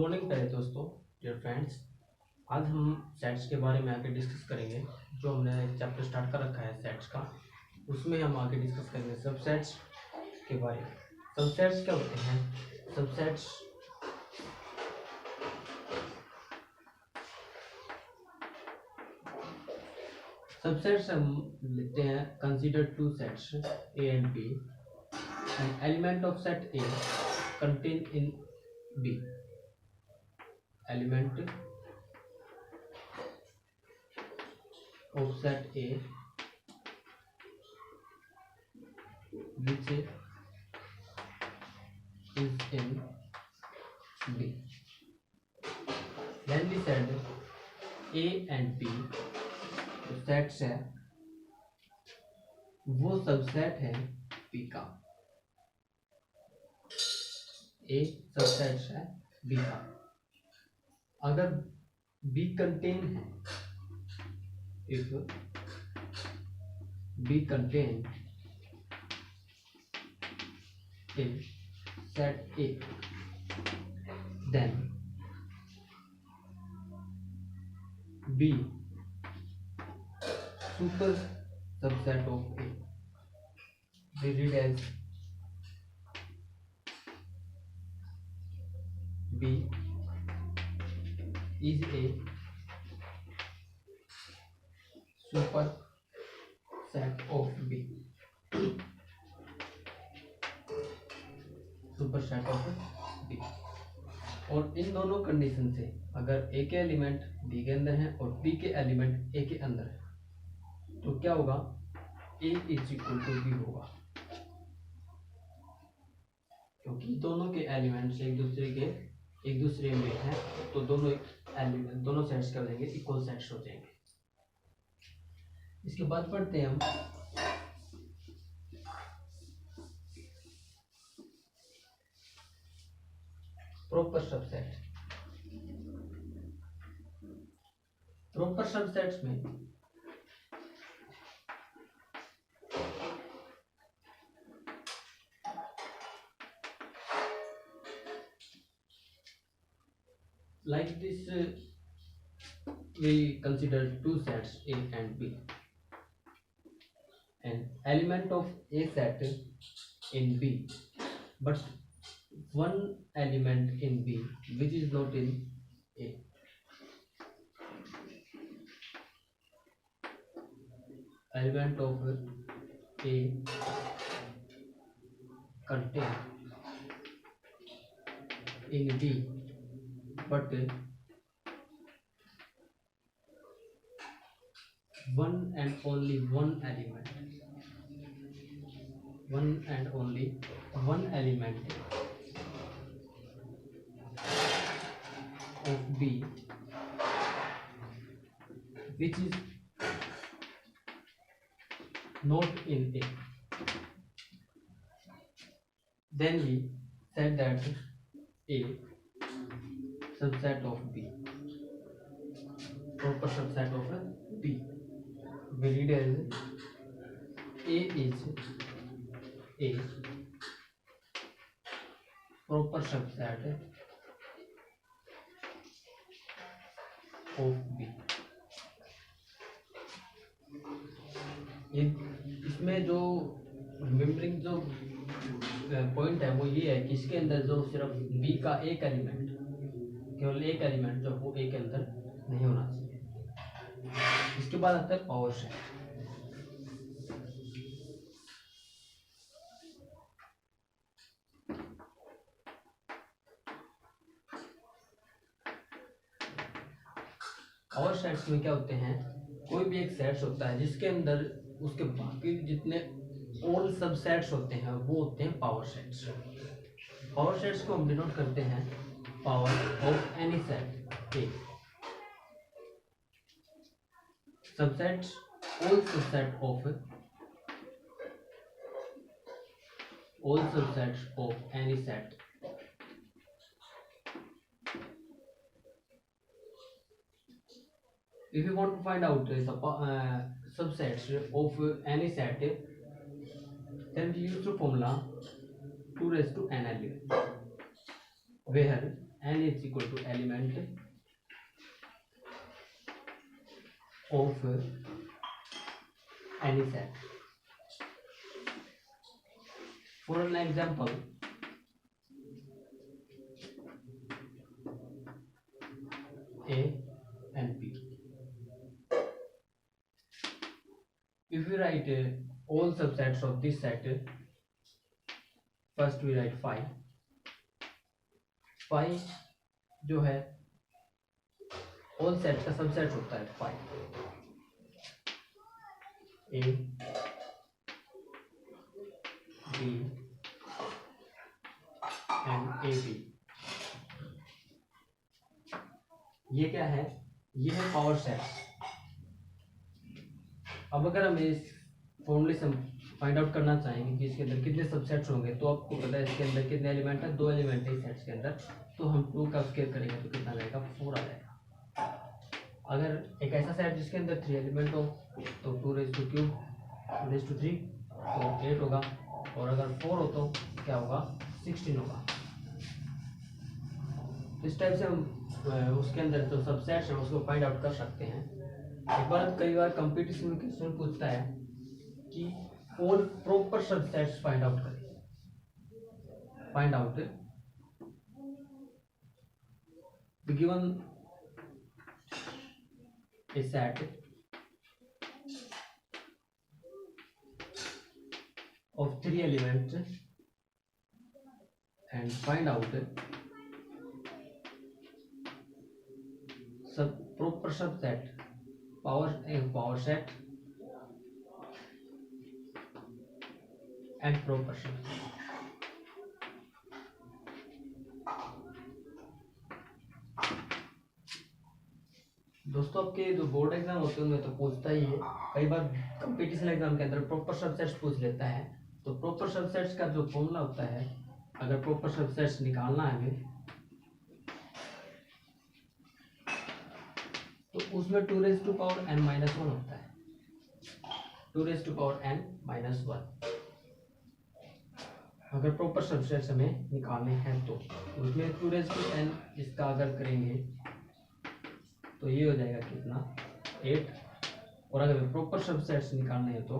Good morning प्यारे दोस्तों, dear friends. आज हम सेट्स के बारे में आगे डिस्कस करेंगे। जो हमने चैप्टर स्टार्ट कर रखा है सेट्स का, उसमें हम आगे डिस्कस करेंगे सबसेट्स के बारे में। सबसेट्स क्या होते हैं? सबसेट्स हम लेते हैं, consider two sets A and B, an element of set A contain in B. Element of set A which is in B. Then we said A and B जो सेट्स है वो subset है B का। A subset है B का। अगर B contain है, if B contain a set A, then B super subset of A. We read as B is a super set of B. Super set of B. और इन दोनों condition से अगर ए के एलिमेंट बी के अंदर है और बी के एलिमेंट ए के अंदर है तो क्या होगा? ए इज इक्वल टू बी होगा, क्योंकि दोनों के एलिमेंट्स एक दूसरे में हैं, तो दोनों एलिमेंट दोनों सेट्स कर देंगे, इक्वल सेट्स हो जाएंगे। इसके बाद पढ़ते हैं हम प्रॉपर सबसेट। प्रॉपर सबसेट्स में like this we consider two sets A and B. An element of A set in B, but one element in B which is not in A. Element of A contain in B, but one and only one element of B which is not in A. Then we said that A subset of B, proper subset of B. We read as A is a proper subset of B. इसमें जो remembering जो point है वो ये है कि इसके अंदर जो सिर्फ B का एक एलिमेंट, केवल एक एलिमेंट जो वो A के अंदर नहीं होना चाहिए। इसके बाद आता है पावर सेट। पावर सेट्स में क्या होते हैं? कोई भी एक सेट्स होता है जिसके अंदर उसके बाकी जितने ऑल सबसेट्स होते हैं वो होते हैं पावर सेट्स। पावर सेट्स को हम डिनोट करते हैं power of any set A. Subsets all subsets of any set if you want to find out subsets of any set, then we use the formula 2 raised to n element, where n is equal to element of any set. For an example, A and B. If we write all subsets of this set, first we write phi. Phi जो है all set का subset होता है phi. A, B and AB. ये क्या है? ये है पावर सेट्स. अब अगर हम इस फॉर्मूले से फाइंड आउट करना चाहेंगे कि इसके अंदर कितने सबसेट्स होंगे, तो आपको पता है इसके अंदर कितने एलिमेंट है, 2 एलिमेंट है इस सेट्स के अंदर. तो हम 2 का स्क्वायर करेंगे तो कितना आएगा? 4 आ जाएगा. अगर एक ऐसा सेट जिसके अंदर 3 एलिमेंट हो तो 2 raise to cube 2 raise to 3 तो 8 होगा. और अगर 4 हो तो क्या होगा? 16 होगा. इस टाइप से हम उसके अंदर जो सबसेट्स हैं उसको फाइंड आउट कर सकते हैं. एक बार कई बार कंपटीशन में क्वेश्चन पूछता है कि all proper subsets find out करें. Find out the given a set of 3 elements and find out proper subset power set and proper subset. दोस्तों आपके जो बोर्ड एग्जाम होते हैं उनमें तो पूछता ही है. कई बार कंपटीशन एग्जाम के अंदर प्रॉपर सबसेट्स पूछ लेता है. तो प्रॉपर सबसेट्स का जो फॉर्मूला होता है, अगर प्रॉपर सबसेट्स निकालना है हमें तो उसमें 2 raise to power n minus 1 होता है. 2 raise to power n minus 1 अगर प्रॉपर सबसेट्स हमें निकालने हैं तो उसमें 2 रेज़ टू n इसका अगर करेंगे तो ये हो जाएगा कितना? 8. और अगर प्रॉपर सबसेट्स निकालने हैं तो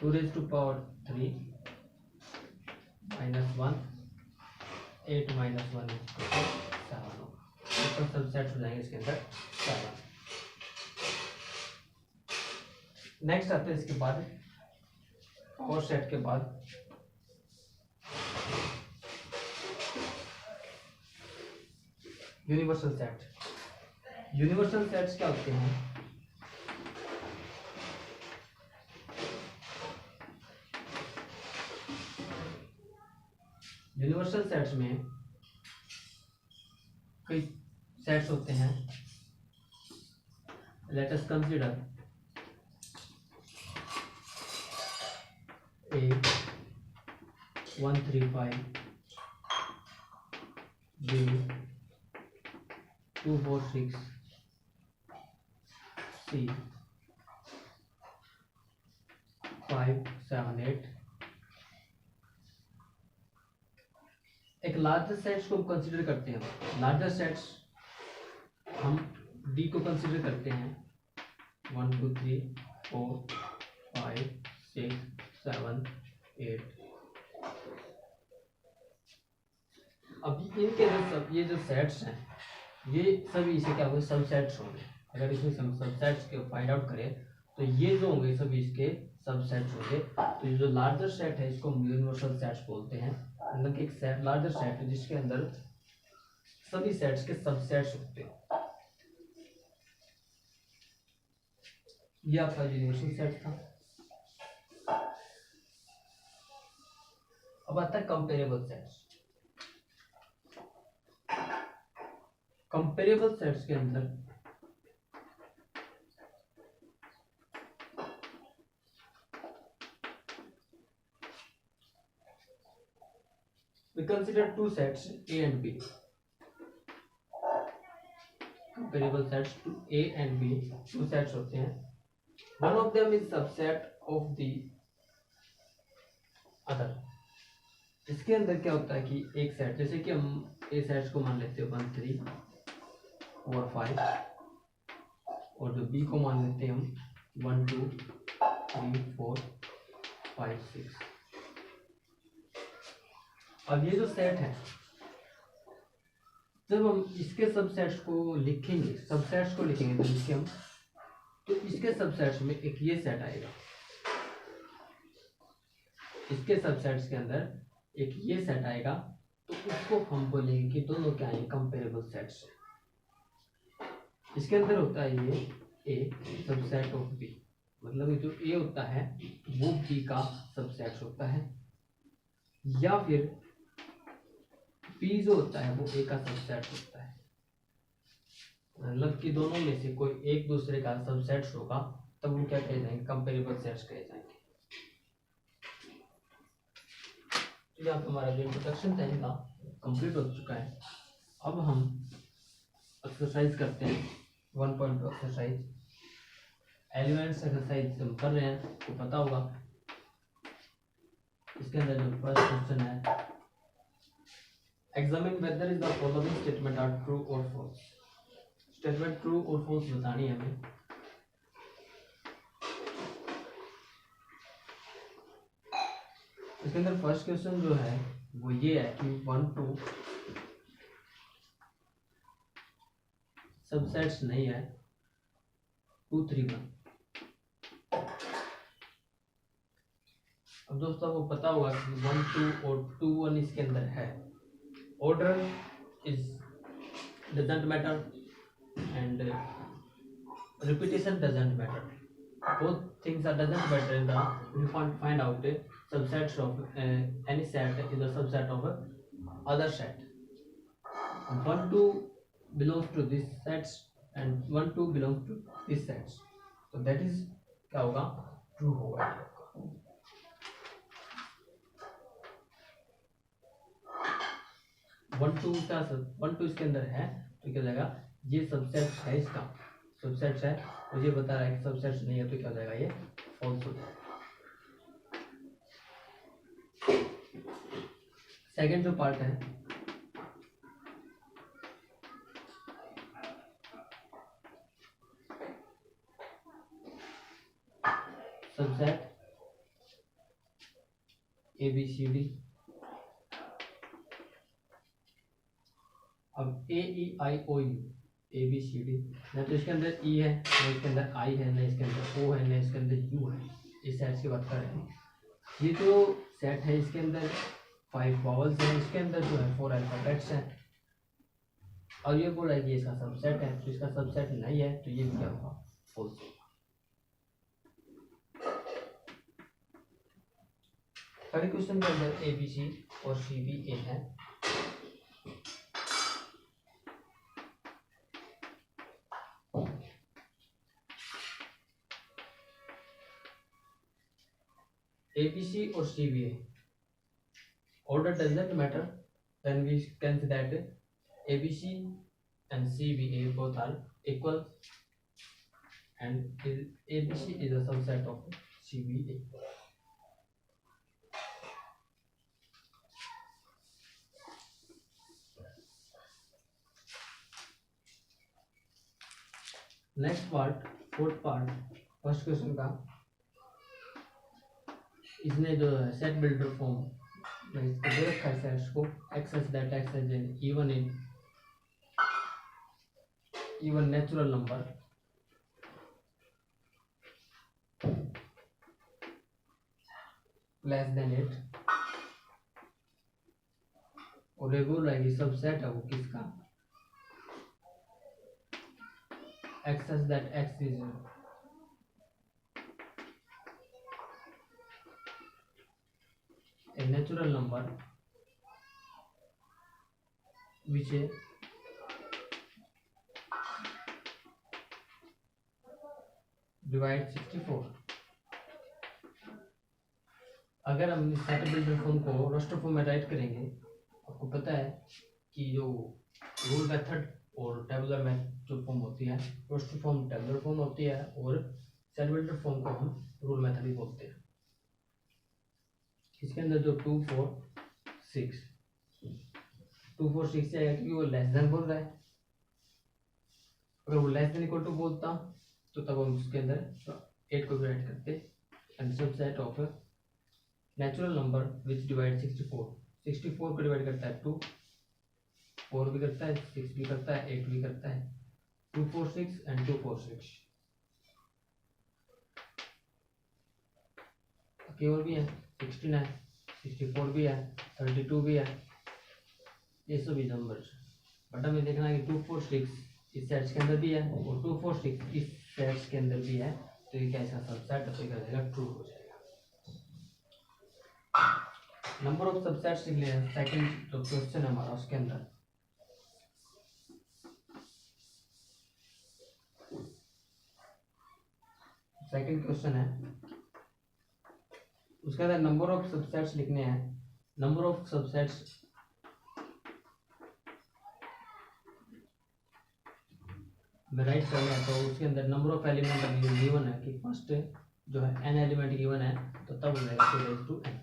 2 raise to power 3 minus 1 8 minus 1 7 होगा. प्रॉपर सबसेट्स हो जाएंगे इसके अंदर 7. नेक्स्ट आते हैं इसके बाद पावर सेट के बाद यूनिवर्सल सेट. यूनिवर्सल सेट्स क्या होते हैं? यूनिवर्सल सेट्स में कई सेट्स होते हैं. Let us consider A 1 3 5 B 2 4 6 C 5 7 8. एक लार्जर सेट्स को कंसीडर करते हैं. लार्जर सेट्स हम D को कंसीडर करते हैं. 1 2 3 4 5 6 7 8. अब इनके ये जो सेट्स हैं ये सभी इसे क्या होंगे? सबसेट्स होंगे. अगर इसमें सबसेट्स के फाइंड आउट करें तो ये जो होंगे सभी इसके सबसेट्स होंगे. तो ये जो लार्जर सेट है इसको हम यूनिवर्सल सेट्स बोलते हैं. मतलब कि एक सेट लार्जर सेट है जिसके अंदर सभी सेट्स के सबसेट्स होते हैं. ये आपका यूनिवर्सल सेट था. अब आता है कंपेरेबल सेट्स. कंपेरेबल सेट्स के अंदर we consider 2 sets A and B. Comparable sets to A and B 2 sets होते हैं. One of them is subset of the other. इसके अंदर क्या होता है कि एक सेट, जैसे कि हम ए सेट्स को मान लेते हैं 1 3 4 5, और जो बी को मान लेते हैं हम 1 2 3 4 5 6। अब ये जो सेट है, जब हम इसके सबसेट्स को लिखेंगे, तो इसके हम, तो इसके सबसेट्स में एक ये सेट आएगा, इसके सबसेट्स के अंदर एक ये सेट आएगा, तो उसको हम बोलेंगे कि दोनों क्या है, कंपेरेबल सेट्स। इसके अंदर होता है ये ए सबसेट ऑफ बी, मतलब जो ए होता है वो बी का सबसेट होता है, या फिर बी जो होता है वो ए का सबसेट होता है। मतलब कि दोनों में से कोई एक दूसरे का सबसेट होगा, तब वो क्या कहे जाएंगे, कंपेरेबल सेट्स कहे जाएंगे। तो यहाँ पे हमारा जो इंट्रोडक्शन था इनका कंप्लीट हो चुका है। अब हम एक्सरसाइज करते हैं, 1.2 एक्सरसाइज, एलिमेंट्स एक्सरसाइज हम कर रहे हैं, आपको पता होगा। इसके अंदर जो फर्स्ट क्वेश्चन है, examine whether is the following statement are true और फॉल्स। स्टेटमेंट ट्रू और फॉल्स बतानी है हमें। इसके अंदर फर्स्ट क्वेश्चन जो है वो ये है कि 1 2 सबसेट्स नहीं है, 2 3 1। अब दोस्तों आपको पता होगा कि 1 2 और 2 1 इसके अंदर है। Order is doesn't matter and repetition doesn't matter. Both things are doesn't matter in the, we find out subsets of any set is a subset of other set. 1 2 belongs to this sets and 1 2 belongs to this sets, so that is क्या होगा, true होगा। 1 2 का 1 2 इसके अंदर है, तो क्या जाएगा, ये सबसेट है, इसका सबसेट्स है, और ये बता रहा है कि सबसेट्स नहीं है, तो क्या हो जाएगा, ये फॉल्स हो जाएगा। सेकंड जो पार्ट है, subset A B C D. अब A E I O U, A B C D, ना तो इसके अंदर ई है, ना इसके अंदर आई है, ना इसके अंदर ओ है, ना इसके अंदर यू है। इस सेट की बात कर रहे हैं। ये जो सेट है इसके अंदर 5 वॉवल्स हैं, इसके अंदर जो है 4 अल्फाबेट्स हैं, और ये बोल रहा है कि इसका सबसेट है, तो इसका सबसेट नहीं है, तो ये क्या होगा, फॉल्स होगा। थर्ड क्वेश्चन के अंदर ए बी सी और सी बी ए है। ABC or CBA, order doesn't matter, then we can say that ABC and CBA both are equal and ABC is a subset of CBA. Next part, fourth part, first question का, इसने जो set builder form में इसको दे रखा है sets को, x such that x is in even natural number less than 8, और ये बोल रहा है कि सबसेट है वो किसका, x such that x is a natural number which divide 64। अगर हम सेट बिल्डर फॉर्म को रोस्टर फॉर्म में राइट करेंगे, आपको पता है कि जो रूल मेथड और टेबुलर मेथड जो फॉर्म होती है, रोस्टर फॉर्म टेबुलर फॉर्म होती है, और सेट बिल्डर फॉर्म को हम रूल मेथड भी बोलते हैं। इसके अंदर जो 2 4 6 आएगा क्योंकि वो लेस देन बोल रहा है। अगर वो लेस देन इक्वल टू बोलता तो तब हम उसके अंदर 8 को भी ऐड करते। And subset of natural number which divide 64 को डिवाइड करता है 2, 4 भी करता है, 6 भी करता है, 8 भी करता है। 2 4 6 एंड 2 4 6 और भी है, 16 है, 64 भी है, 32 भी है, ये सभी नंबर। बट हमें देखना है कि 2 4 6 इस सेट्स के अंदर भी है और 2 4 6 इस सेट्स के अंदर भी है, तो ये क्या इसका सबसेट तो क्या हो जाएगा, ट्रू हो जाएगा। नंबर ऑफ सबसेट्स लिख लिया। सेकंड जो क्वेश्चन है हमारा उसके अंदर सेकंड क्वेश्चन है, उसके अंदर नंबर ऑफ सबसेट्स लिखने हैं। नंबर ऑफ सबसेट्स राइट करना है तो उसके अंदर नंबर ऑफ एलिमेंट अभी गिवन है कि फर्स्ट जो है n एलिमेंट गिवन है, तो तब हो जाएगा 2n,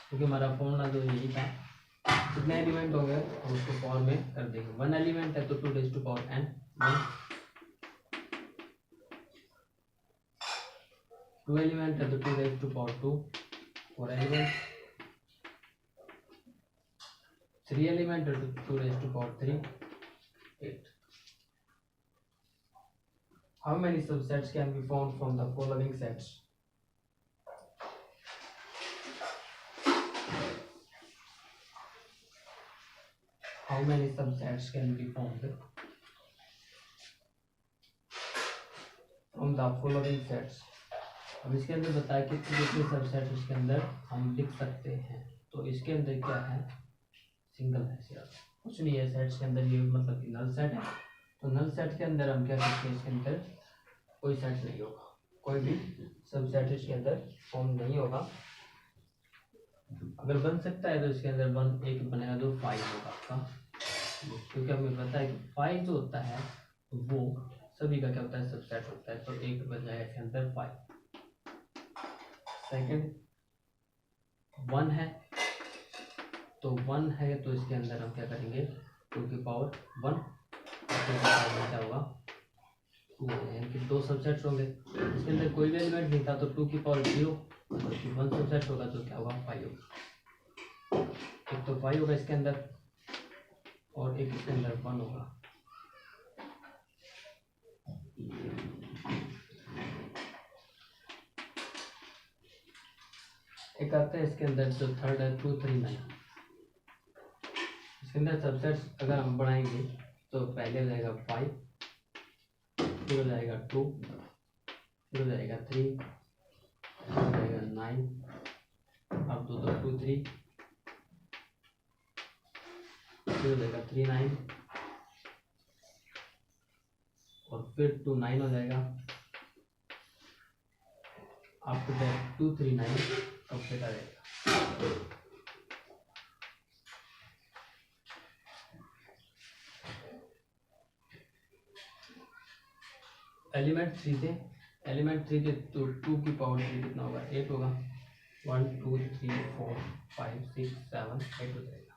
क्योंकि हमारा फॉर्मूला जो यही था, कितने एलिमेंट हो गए और उसको पावर में कर देंगे। 1 एलिमेंट है तो 2n 1, 2 एलिमेंट है तो 2 4 एलिमेंट, 3 एलिमेंट है तो 2 8। How many subsets can be found from the following sets? How many subsets can be found from the following sets? अब इसके अंदर बताया कि कितने सबसेट इसके अंदर हम लिख सकते हैं। तो इसके अंदर क्या है, सिंगल है, कुछ नहीं है सेट्स के अंदर, ये मतलब कि नल सेट है। तो नल सेट के अंदर हम क्या करते हैं, इसके अंदर कोई सेट नहीं होगा, कोई भी सबसेट इसके अंदर फॉर्म नहीं होगा। अगर बन सकता है तो इसके अंदर एक बनेगा जो 5 होगा आपका, क्योंकि हमें पता है कि 5 जो होता है वो सभी का क्या होता है, सबसेट होता है। तो एक बन जाएगा इसके अंदर 5। सेकंड 1 है, तो 1 है तो इसके अंदर हम क्या करेंगे, 2 की पावर 1 क्या होगा 2, यानी कि 2 सबसेट्स होंगे। इसके अंदर कोई भी एलिमेंट नहीं था तो 2 की पावर 0, तो 1 सबसेट होगा तो क्या होगा 5 होगा। एक तो 5 होगा इसके अंदर और एक इसके अंदर 1 होगा। एक आता है इसके अंदर जो थर्ड है 2 3 9। इसके अंदर सबसेट्स अगर हम बढ़ाएंगे तो पहले हो जाएगा 5, फिर हो जाएगा 2, फिर हो जाएगा 3, फिर हो जाएगा 9, अब 2 2 2 3, फिर हो जाएगा 3 9 और फिर 2 9 हो जाएगा। आपको 2 3 9 कब से करेगा। एलिमेंट 3 थे तो 2 की पावर 3 कितना होगा, 8 होगा। 1 2 3 4 5 6 7 8 हो जाएगा।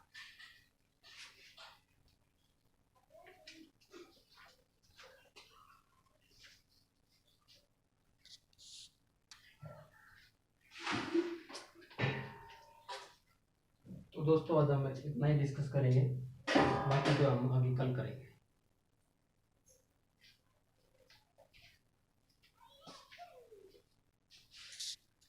तो दोस्तों आज हम इतना ही डिस्कस करेंगे, बाकी जो हम आगे कल करेंगे।